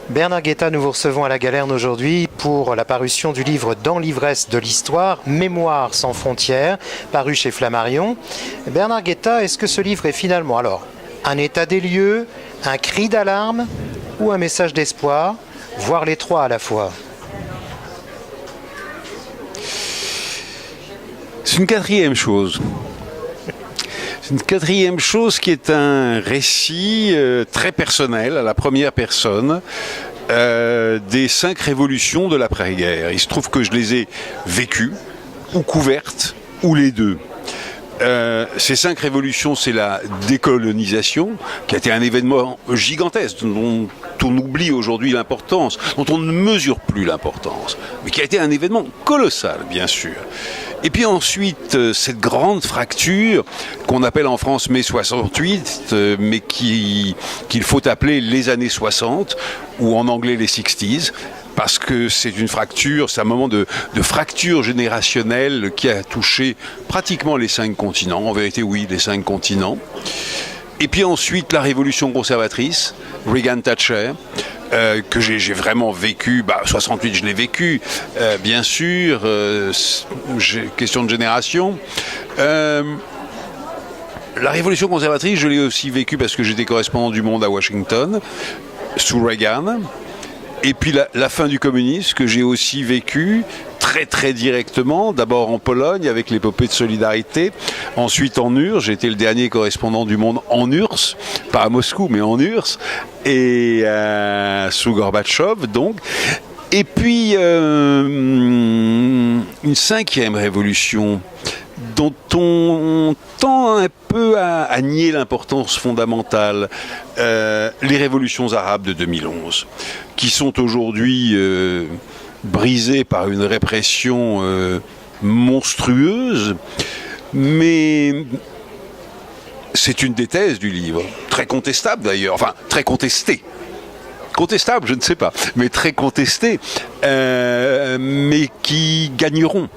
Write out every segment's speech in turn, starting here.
Bernard Guetta, nous vous recevons à la Galerne aujourd'hui pour la parution du livre Dans l'ivresse de l'histoire, Mémoire sans frontières, paru chez Flammarion. Bernard Guetta, est-ce que ce livre est finalement alors un état des lieux, un cri d'alarme ou un message d'espoir, voire les trois à la fois? C'est une quatrième chose. C'est une quatrième chose qui est un récit très personnel, à la première personne, des 5 révolutions de l'après-guerre. Il se trouve que je les ai vécues, ou couvertes, ou les deux. Ces 5 révolutions, c'est la décolonisation, qui a été un événement gigantesque, dont on oublie aujourd'hui l'importance, dont on ne mesure plus l'importance, mais qui a été un événement colossal, bien sûr. Et puis ensuite, cette grande fracture qu'on appelle en France mai 68, mais qu'il faut appeler les années 60, ou en anglais les 60s, parce que c'est une fracture, c'est un moment de fracture générationnelle qui a touché pratiquement les 5 continents. En vérité, oui, les 5 continents. Et puis ensuite, la révolution conservatrice, Reagan-Thatcher, que j'ai vraiment vécu. 68, je l'ai vécu, bien sûr, question de génération. La révolution conservatrice, je l'ai aussi vécue parce que j'étais correspondant du Monde à Washington, sous Reagan. Et puis la fin du communisme, que j'ai aussi vécu très très directement, d'abord en Pologne avec l'épopée de Solidarité, ensuite en URSS, j'ai été le dernier correspondant du Monde en URSS, pas à Moscou mais en URSS, et sous Gorbatchev donc. Et puis une 5e révolution dont on tend un peu à nier l'importance fondamentale, les révolutions arabes de 2011, qui sont aujourd'hui brisées par une répression monstrueuse, mais c'est une des thèses du livre, très contestable d'ailleurs, enfin très contestée. Contestable, je ne sais pas, mais très contestée, mais qui gagneront.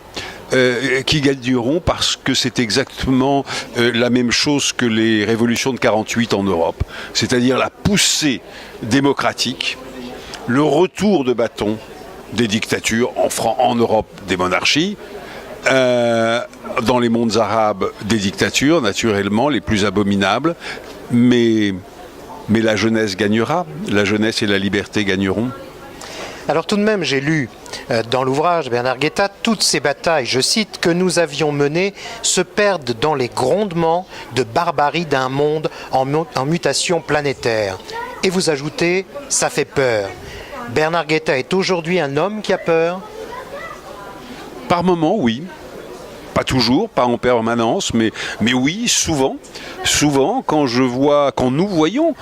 Parce que c'est exactement la même chose que les révolutions de 48 en Europe, c'est-à-dire la poussée démocratique, le retour de bâton des dictatures, en Europe des monarchies, dans les mondes arabes des dictatures, naturellement, les plus abominables, mais la jeunesse gagnera, la jeunesse et la liberté gagneront. Alors tout de même, j'ai lu dans l'ouvrage Bernard Guetta, toutes ces batailles, je cite, que nous avions menées se perdent dans les grondements de barbarie d'un monde en mutation planétaire. Et vous ajoutez, ça fait peur. Bernard Guetta est aujourd'hui un homme qui a peur? Par moments, oui. Pas toujours, pas en permanence, mais oui, souvent, quand nous voyons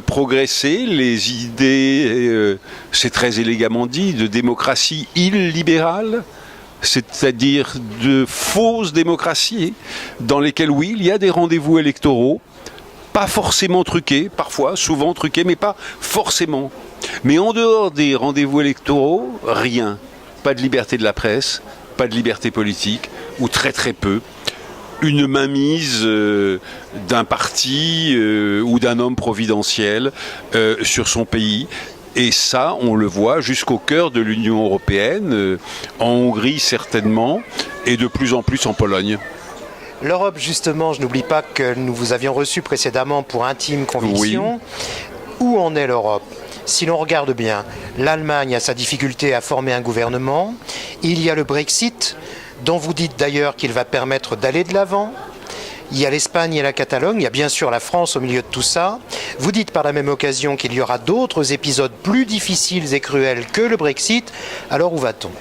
progresser les idées, c'est très élégamment dit, de démocratie illibérale, c'est-à-dire de fausses démocraties, dans lesquelles, oui, il y a des rendez-vous électoraux, pas forcément truqués, parfois, souvent truqués, mais pas forcément. Mais en dehors des rendez-vous électoraux, rien. Pas de liberté de la presse, pas de liberté politique, ou très très peu, une mainmise d'un parti ou d'un homme providentiel sur son pays. Et ça, on le voit jusqu'au cœur de l'Union européenne, en Hongrie certainement, et de plus en plus en Pologne. L'Europe, justement, je n'oublie pas que nous vous avions reçu précédemment pour Intime Conviction. Oui. Où en est l'Europe ? Si l'on regarde bien, l'Allemagne a sa difficulté à former un gouvernement. Il y a le Brexit, dont vous dites d'ailleurs qu'il va permettre d'aller de l'avant. Il y a l'Espagne et la Catalogne, il y a bien sûr la France au milieu de tout ça. Vous dites par la même occasion qu'il y aura d'autres épisodes plus difficiles et cruels que le Brexit. Alors où va-t-on ?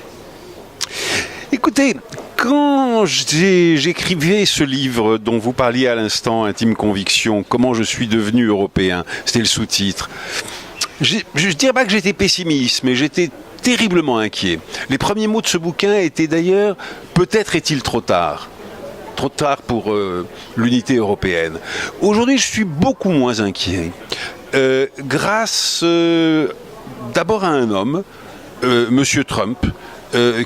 Écoutez, quand j'écrivais ce livre dont vous parliez à l'instant, Intime Conviction, comment je suis devenu européen, c'était le sous-titre. Je ne dirais pas que j'étais pessimiste, mais j'étais terriblement inquiet. Les premiers mots de ce bouquin étaient d'ailleurs « Peut-être est-il trop tard ». Trop tard pour l'unité européenne. Aujourd'hui, je suis beaucoup moins inquiet. Grâce d'abord à un homme, Monsieur Trump,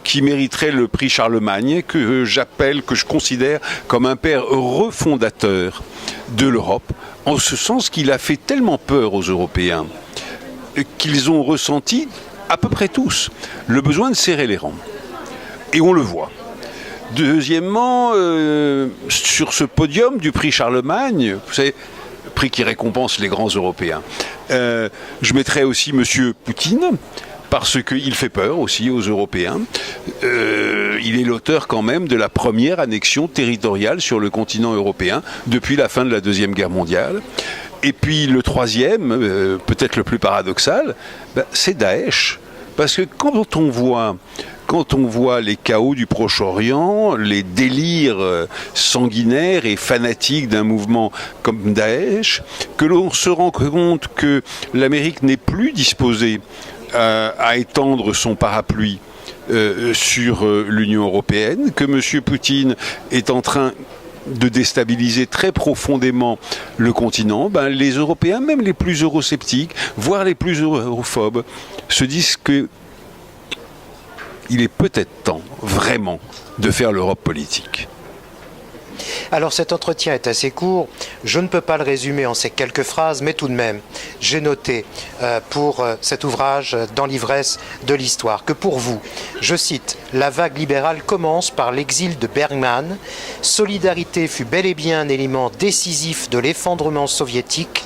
qui mériterait le prix Charlemagne, que je considère comme un père refondateur de l'Europe, en ce sens qu'il a fait tellement peur aux Européens. qu'ils ont ressenti, à peu près tous, le besoin de serrer les rangs. Et on le voit. Deuxièmement, sur ce podium du prix Charlemagne, vous savez, prix qui récompense les grands Européens, je mettrais aussi M. Poutine, parce qu'il fait peur aussi aux Européens. Il est l'auteur quand même de la première annexion territoriale sur le continent européen depuis la fin de la Deuxième Guerre mondiale. Et puis le troisième, peut-être le plus paradoxal, c'est Daesh. Parce que quand on voit les chaos du Proche-Orient, les délires sanguinaires et fanatiques d'un mouvement comme Daesh, que l'on se rend compte que l'Amérique n'est plus disposée à étendre son parapluie sur l'Union européenne, que M. Poutine est en train de déstabiliser très profondément le continent, les Européens, même les plus eurosceptiques, voire les plus europhobes, se disent que il est peut-être temps, vraiment, de faire l'Europe politique. Alors cet entretien est assez court, je ne peux pas le résumer en ces quelques phrases, mais tout de même, j'ai noté pour cet ouvrage Dans l'ivresse de l'histoire que pour vous, je cite, la vague libérale commence par l'exil de Bergman, Solidarité fut bel et bien un élément décisif de l'effondrement soviétique,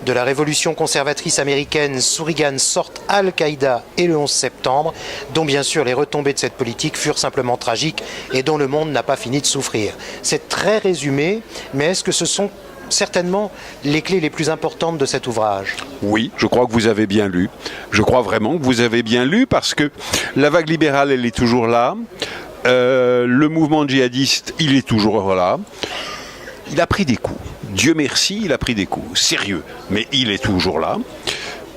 de la révolution conservatrice américaine sous Reagan sortent Al-Qaïda et le 11 septembre, dont bien sûr les retombées de cette politique furent simplement tragiques et dont le monde n'a pas fini de souffrir. C'est très résumé, mais est-ce que ce sont certainement les clés les plus importantes de cet ouvrage? Oui, je crois que vous avez bien lu. Je crois vraiment que vous avez bien lu parce que la vague libérale, elle est toujours là. Le mouvement djihadiste, il est toujours là. Il a pris des coups. Dieu merci, il a pris des coups. Sérieux, mais il est toujours là.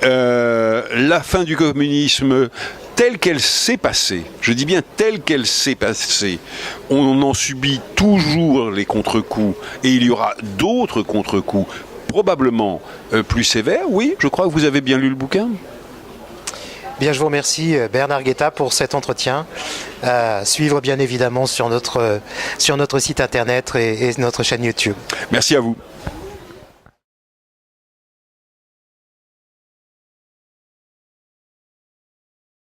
La fin du communisme telle qu'elle s'est passée, je dis bien telle qu'elle s'est passée, on en subit toujours les contre-coups et il y aura d'autres contre-coups probablement plus sévères. Oui, je crois que vous avez bien lu le bouquin. Bien, je vous remercie Bernard Guetta pour cet entretien. Suivre bien évidemment sur notre site internet et notre chaîne YouTube. Merci à vous.